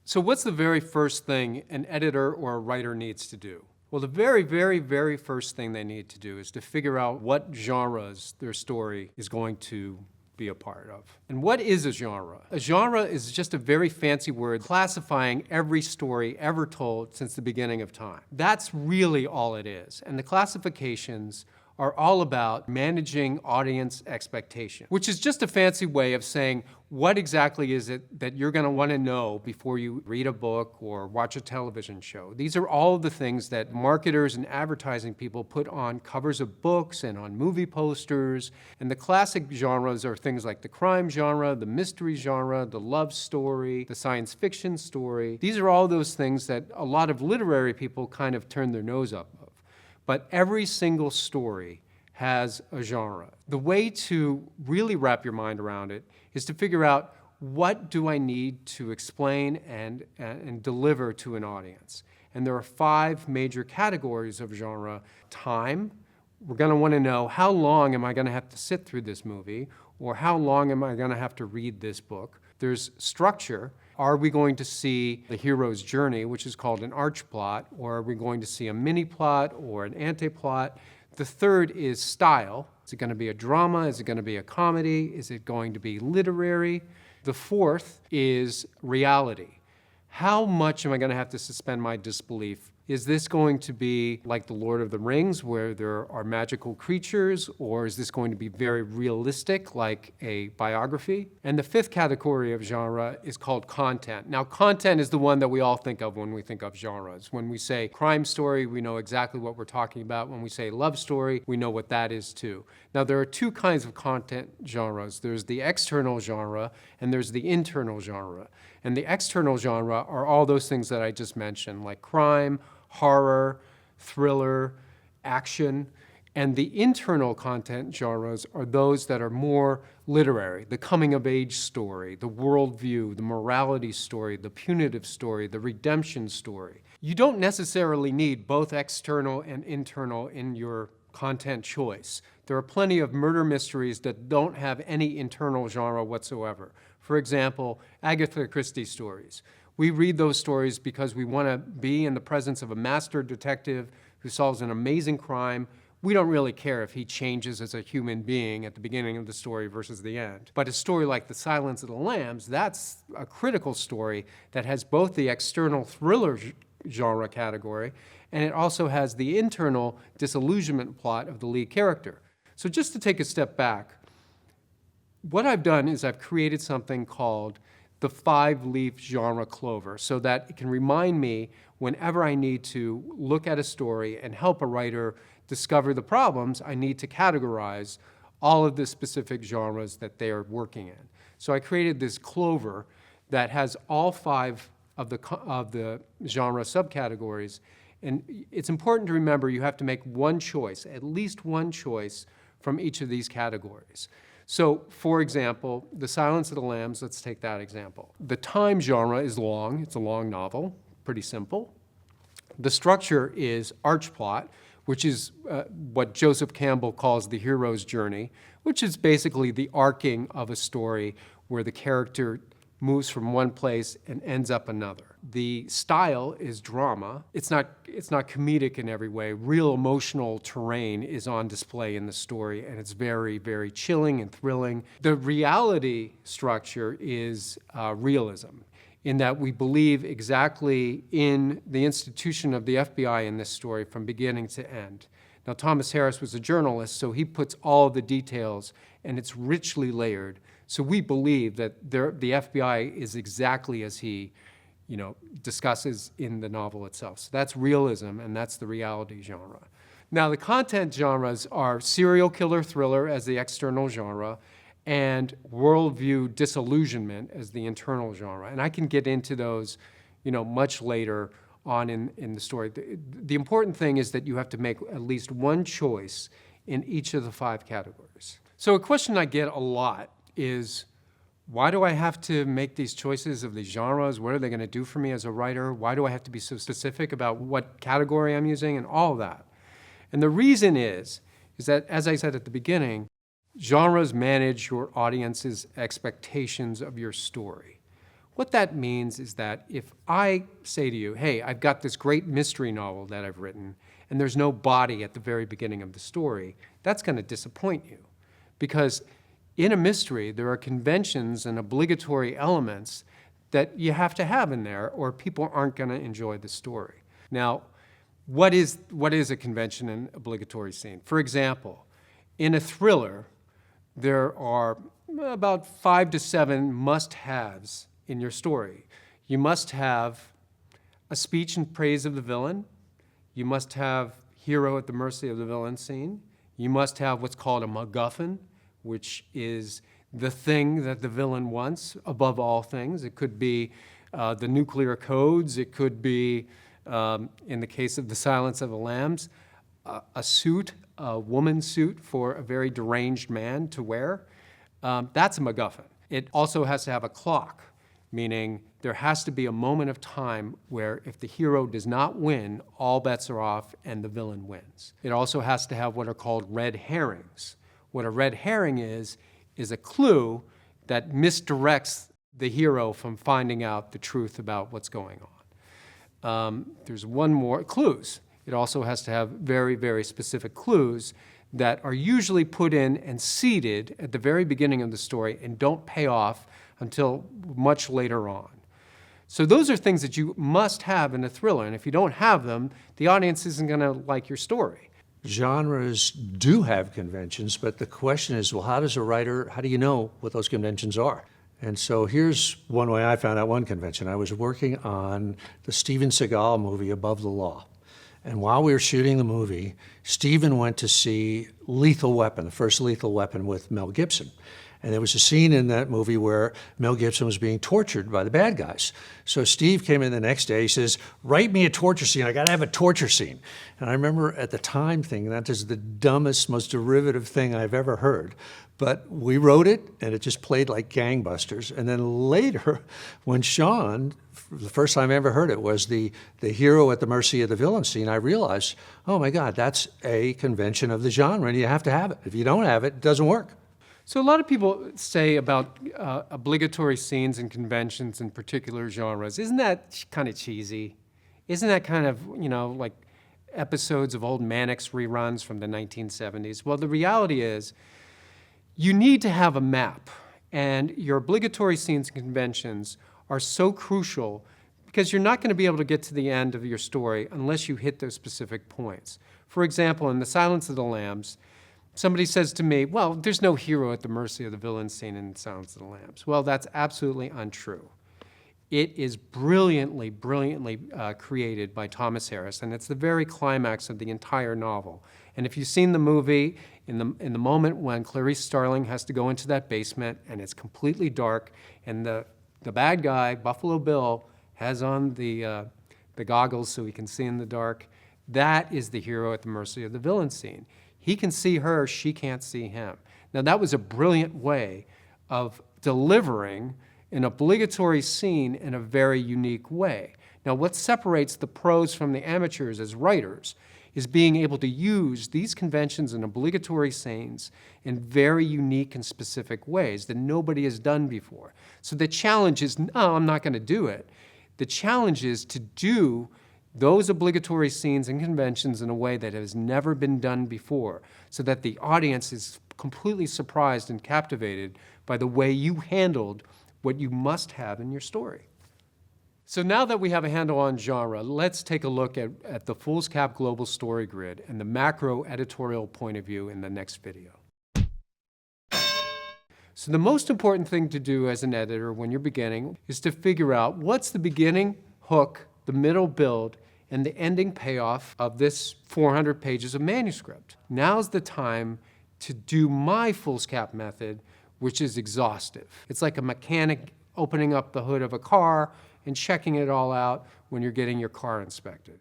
So what's the very first thing an editor or a writer needs to do? Well, the very first thing they need to do is to figure out what genres their story is going to be a part of. And what is a genre? A genre is just a very fancy word classifying every story ever told since the beginning of time. That's really all it is. And the classifications are all about managing audience expectation, which is just a fancy way of saying what exactly is it that you're going to want to know before you read a book or watch a television show. These are all the things that marketers and advertising people put on covers of books and on movie posters. And the classic genres are things like the crime genre, the mystery genre, the love story, the science fiction story. These are all those things that a lot of literary people kind of turn their nose up of. But every single story has a genre. The way to really wrap your mind around it is to figure out what do I need to explain and deliver to an audience. And there are 5 major categories of genre. Time, we're going to want to know how long am I going to have to sit through this movie, or how long am I going to have to read this book. There's structure. Are we going to see the hero's journey, which is called an arch plot, or are we going to see a mini plot or an anti-plot? The third is style. Is it going to be a drama? Is it going to be a comedy? Is it going to be literary? The fourth is reality. How much am I going to have to suspend my disbelief? Is this going to be like The Lord of the Rings, where there are magical creatures, or is this going to be very realistic, like a biography? And the fifth category of genre is called content. Now, content is the one that we all think of when we think of genres. When we say crime story, we know exactly what we're talking about. When we say love story, we know what that is too. Now, there are 2 kinds of content genres. There's the external genre, and there's the internal genre. And the external genre are all those things that I just mentioned, like crime, horror, thriller, action. And the internal content genres are those that are more literary, the coming-of-age story, the worldview, the morality story, the punitive story, the redemption story. You don't necessarily need both external and internal in your content choice. There are plenty of murder mysteries that don't have any internal genre whatsoever. For example, Agatha Christie stories. We read those stories because we want to be in the presence of a master detective who solves an amazing crime. We don't really care if he changes as a human being at the beginning of the story versus the end. But a story like The Silence of the Lambs, that's a critical story that has both the external thriller genre category, and it also has the internal disillusionment plot of the lead character. So just to take a step back, what I've done is I've created something called the 5-leaf genre Clover, so that it can remind me whenever I need to look at a story and help a writer discover the problems, I need to categorize all of the specific genres that they are working in. So I created this Clover that has all 5 of the genre subcategories. And it's important to remember you have to make one choice, at least one choice from each of these categories. So, for example, The Silence of the Lambs, let's take that example. The time genre is long. It's a long novel, pretty simple. The structure is arch plot, which is what Joseph Campbell calls the hero's journey, which is basically the arcing of a story where the character moves from one place and ends up another. The style is drama. It's not comedic in every way. Real emotional terrain is on display in the story, and it's very, very chilling and thrilling. The reality structure is realism, in that we believe exactly in the institution of the FBI in this story from beginning to end. Now, Thomas Harris was a journalist, so he puts all the details, and it's richly layered. So we believe that the FBI is exactly as he, discusses in the novel itself. So that's realism, and that's the reality genre. Now, the content genres are serial killer thriller as the external genre, and worldview disillusionment as the internal genre. And I can get into those, much later on in the story. The important thing is that you have to make at least one choice in each of the 5 categories. So a question I get a lot is, why do I have to make these choices of these genres? What are they going to do for me as a writer? Why do I have to be so specific about what category I'm using and all of that? And the reason is that, as I said at the beginning, genres manage your audience's expectations of your story. What that means is that if I say to you, hey, I've got this great mystery novel that I've written, and there's no body at the very beginning of the story, that's going to disappoint you. Because in a mystery, there are conventions and obligatory elements that you have to have in there, or people aren't going to enjoy the story. Now, what is a convention and obligatory scene? For example, in a thriller, there are about 5 to 7 must-haves in your story. You must have a speech in praise of the villain. You must have hero at the mercy of the villain scene. You must have what's called a MacGuffin, which is the thing that the villain wants above all things. It could be the nuclear codes. It could be, in the case of The Silence of the Lambs, a suit, a woman's suit for a very deranged man to wear. That's a MacGuffin. It also has to have a clock, meaning there has to be a moment of time where if the hero does not win, all bets are off and the villain wins. It also has to have what are called red herrings. What a red herring is a clue that misdirects the hero from finding out the truth about what's going on. There's one more, clues. It also has to have very, very specific clues that are usually put in and seeded at the very beginning of the story and don't pay off until much later on. So those are things that you must have in a thriller, and if you don't have them, the audience isn't going to like your story. Genres do have conventions, but the question is, well, how do you know what those conventions are? And so here's one way I found out one convention. I was working on the Steven Seagal movie, Above the Law. And while we were shooting the movie, Steven went to see Lethal Weapon, the first Lethal Weapon with Mel Gibson. And there was a scene in that movie where Mel Gibson was being tortured by the bad guys. So Steve came in the next day, he says, write me a torture scene, I gotta have a torture scene. And I remember at the time thinking, that is the dumbest, most derivative thing I've ever heard. But we wrote it, and it just played like gangbusters. And then later, when Sean, the first time I ever heard it, was the hero at the mercy of the villain scene, I realized, oh my God, that's a convention of the genre, and you have to have it. If you don't have it, it doesn't work. So a lot of people say about obligatory scenes and conventions in particular genres, isn't that kind of cheesy? Isn't that kind of, like episodes of old Mannix reruns from the 1970s? Well, the reality is you need to have a map, and your obligatory scenes and conventions are so crucial because you're not going to be able to get to the end of your story unless you hit those specific points. For example, in The Silence of the Lambs, somebody says to me, well, there's no hero at the mercy of the villain scene in Silence of the Lambs. Well, that's absolutely untrue. It is brilliantly created by Thomas Harris, and it's the very climax of the entire novel. And if you've seen the movie, in the moment when Clarice Starling has to go into that basement and it's completely dark, and the bad guy, Buffalo Bill, has on the goggles so he can see in the dark, that is the hero at the mercy of the villain scene. He can see her, she can't see him. Now that was a brilliant way of delivering an obligatory scene in a very unique way. Now what separates the pros from the amateurs as writers is being able to use these conventions and obligatory scenes in very unique and specific ways that nobody has done before. So the challenge is, no, I'm not going to do it. The challenge is to do those obligatory scenes and conventions in a way that has never been done before, so that the audience is completely surprised and captivated by the way you handled what you must have in your story. So now that we have a handle on genre, let's take a look at the Foolscap Global Story Grid and the macro editorial point of view in the next video. So the most important thing to do as an editor when you're beginning is to figure out what's the beginning hook, the middle build, and the ending payoff of this 400 pages of manuscript. Now's the time to do my foolscap method, which is exhaustive. It's like a mechanic opening up the hood of a car and checking it all out when you're getting your car inspected.